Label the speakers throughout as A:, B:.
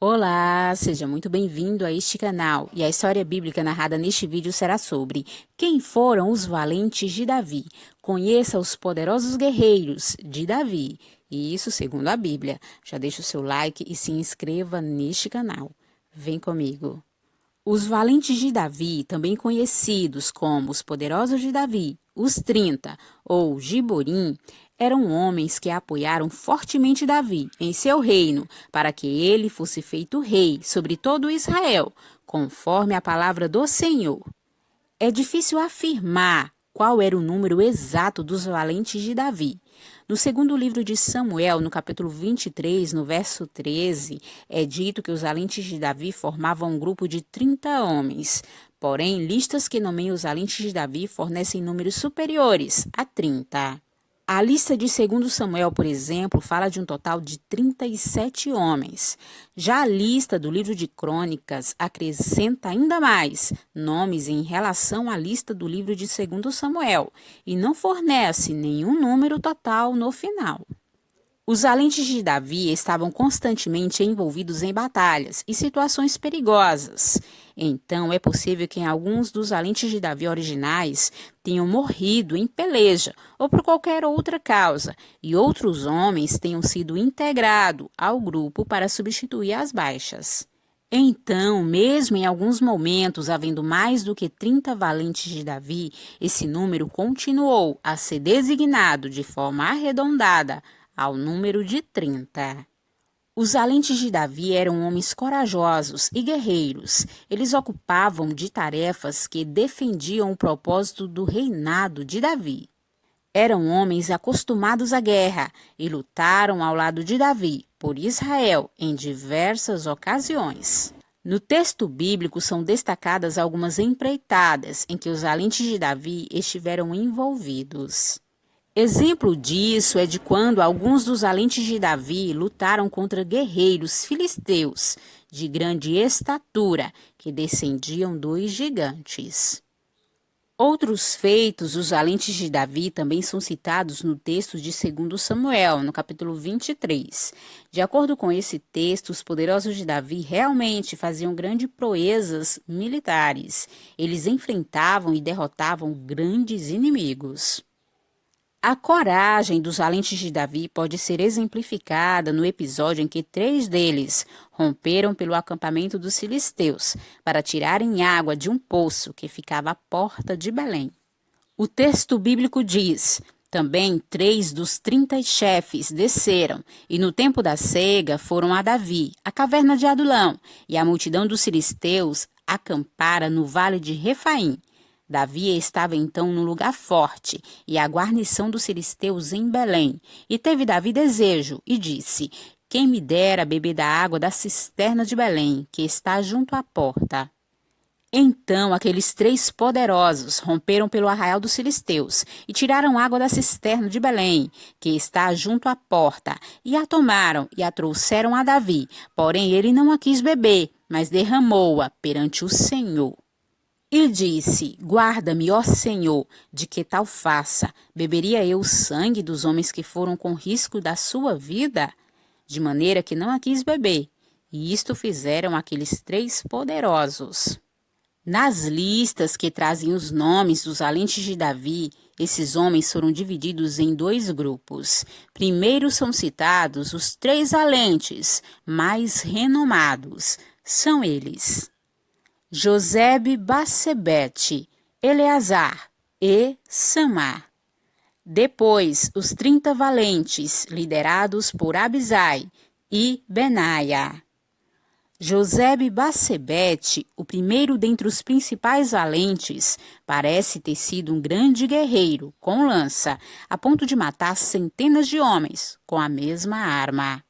A: Olá, seja muito bem-vindo a este canal e a história bíblica narrada neste vídeo será sobre quem foram os valentes de Davi. Conheça os poderosos guerreiros de Davi, e isso segundo a Bíblia. Já deixa o seu like e se inscreva neste canal. Vem comigo. Os valentes de Davi, também conhecidos como os poderosos de Davi, os 30 ou Giborim, eram homens que apoiaram fortemente Davi em seu reino para que ele fosse feito rei sobre todo Israel, conforme a palavra do Senhor. É difícil afirmar qual era o número exato dos valentes de Davi. No segundo livro de Samuel, no capítulo 23, no verso 13, é dito que os valentes de Davi formavam um grupo de 30 homens. Porém, listas que nomeiam os valentes de Davi fornecem números superiores a 30. A lista de 2 Samuel, por exemplo, fala de um total de 37 homens. Já a lista do livro de Crônicas acrescenta ainda mais nomes em relação à lista do livro de 2 Samuel e não fornece nenhum número total no final. Os valentes de Davi estavam constantemente envolvidos em batalhas e situações perigosas. Então, é possível que alguns dos valentes de Davi originais tenham morrido em peleja ou por qualquer outra causa, e outros homens tenham sido integrados ao grupo para substituir as baixas. Então, mesmo em alguns momentos, havendo mais do que 30 valentes de Davi, esse número continuou a ser designado de forma arredondada ao número de 30. Os valentes de Davi eram homens corajosos e guerreiros. Eles ocupavam de tarefas que defendiam o propósito do reinado de Davi. Eram homens acostumados à guerra e lutaram ao lado de Davi por Israel em diversas ocasiões. No texto bíblico são destacadas algumas empreitadas em que os valentes de Davi estiveram envolvidos. Exemplo disso é de quando alguns dos valentes de Davi lutaram contra guerreiros filisteus de grande estatura que descendiam dos gigantes. Outros feitos dos valentes de Davi também são citados no texto de 2 Samuel, no capítulo 23. De acordo com esse texto, os poderosos de Davi realmente faziam grandes proezas militares. Eles enfrentavam e derrotavam grandes inimigos. A coragem dos valentes de Davi pode ser exemplificada no episódio em que 3 deles romperam pelo acampamento dos filisteus para tirarem água de um poço que ficava à porta de Belém. O texto bíblico diz: também 3 dos 30 chefes desceram, e no tempo da cega foram a Davi, a caverna de Adulão, e a multidão dos filisteus acampara no vale de Refaim. Davi estava então num lugar forte, e a guarnição dos filisteus em Belém. E teve Davi desejo, e disse: quem me dera beber da água da cisterna de Belém, que está junto à porta. Então aqueles 3 poderosos romperam pelo arraial dos filisteus, e tiraram água da cisterna de Belém, que está junto à porta, e a tomaram, e a trouxeram a Davi. Porém ele não a quis beber, mas derramou-a perante o Senhor. E disse: guarda-me, ó Senhor, de que tal faça? Beberia eu o sangue dos homens que foram com risco da sua vida? De maneira que não a quis beber. E isto fizeram aqueles 3 poderosos. Nas listas que trazem os nomes dos valentes de Davi, esses homens foram divididos em 2 grupos. Primeiro são citados os 3 valentes mais renomados. São eles: Josebe-Basebete, Eleazar e Samar. Depois, os 30 valentes, liderados por Abisai e Benaia. Josebe-Basebete, o primeiro dentre os principais valentes, parece ter sido um grande guerreiro, com lança, a ponto de matar centenas de homens com a mesma arma.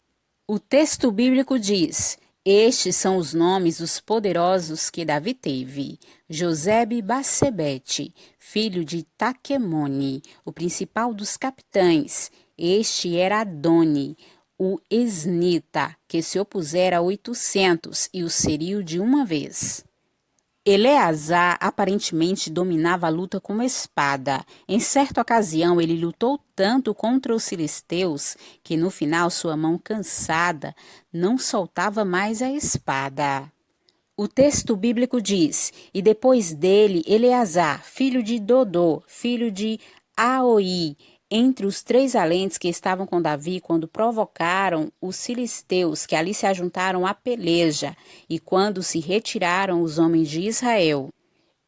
A: O texto bíblico diz: estes são os nomes dos poderosos que Davi teve: Josebe-Basebete, filho de Taquemone, o principal dos capitães. Este era Adoni, o esnita, que se opusera a 800 e os feriu de uma vez. Eleazar aparentemente dominava a luta com uma espada. Em certa ocasião, ele lutou tanto contra os filisteus que no final sua mão cansada não soltava mais a espada. O texto bíblico diz: E depois dele, Eleazar, filho de Dodô, filho de Aoi, entre os 3 valentes que estavam com Davi quando provocaram os filisteus que ali se ajuntaram à peleja, e quando se retiraram os homens de Israel.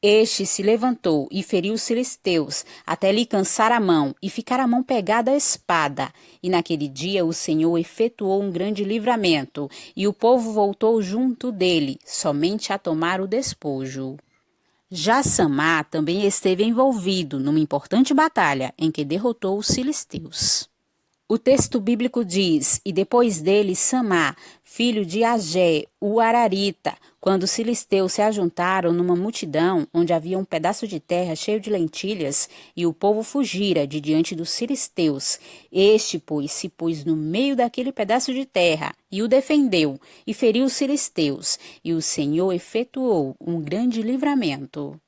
A: Este se levantou e feriu os filisteus, até lhe cansar a mão, e ficar a mão pegada à espada. E naquele dia o Senhor efetuou um grande livramento, e o povo voltou junto dele, somente a tomar o despojo. Já Samá também esteve envolvido numa importante batalha em que derrotou os filisteus. O texto bíblico diz: E depois dele Samá, filho de Agé, o Ararita, quando os filisteus se ajuntaram numa multidão onde havia um pedaço de terra cheio de lentilhas, e o povo fugira de diante dos filisteus. Este, pois, se pôs no meio daquele pedaço de terra, e o defendeu, e feriu os filisteus, e o Senhor efetuou um grande livramento.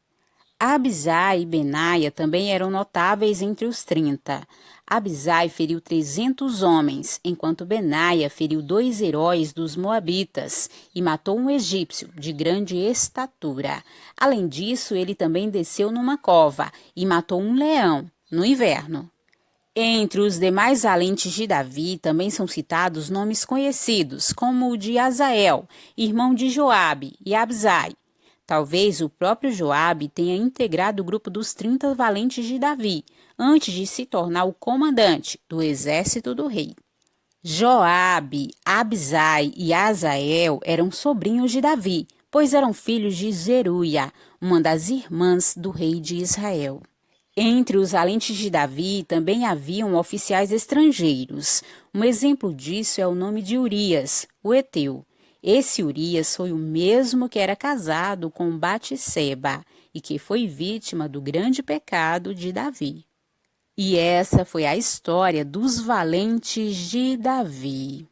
A: Abisai e Benaia também eram notáveis entre os 30. Abisai feriu 300 homens, enquanto Benaia feriu 2 heróis dos Moabitas e matou um egípcio de grande estatura. Além disso, ele também desceu numa cova e matou um leão no inverno. Entre os demais valentes de Davi também são citados nomes conhecidos, como o de Azael, irmão de Joabe, e Abisai. Talvez o próprio Joabe tenha integrado o grupo dos 30 valentes de Davi, antes de se tornar o comandante do exército do rei. Joabe, Abisai e Azael eram sobrinhos de Davi, pois eram filhos de Zeruia, uma das irmãs do rei de Israel. Entre os valentes de Davi também haviam oficiais estrangeiros. Um exemplo disso é o nome de Urias, o heteu. Esse Urias foi o mesmo que era casado com Batseba e que foi vítima do grande pecado de Davi. E essa foi a história dos valentes de Davi.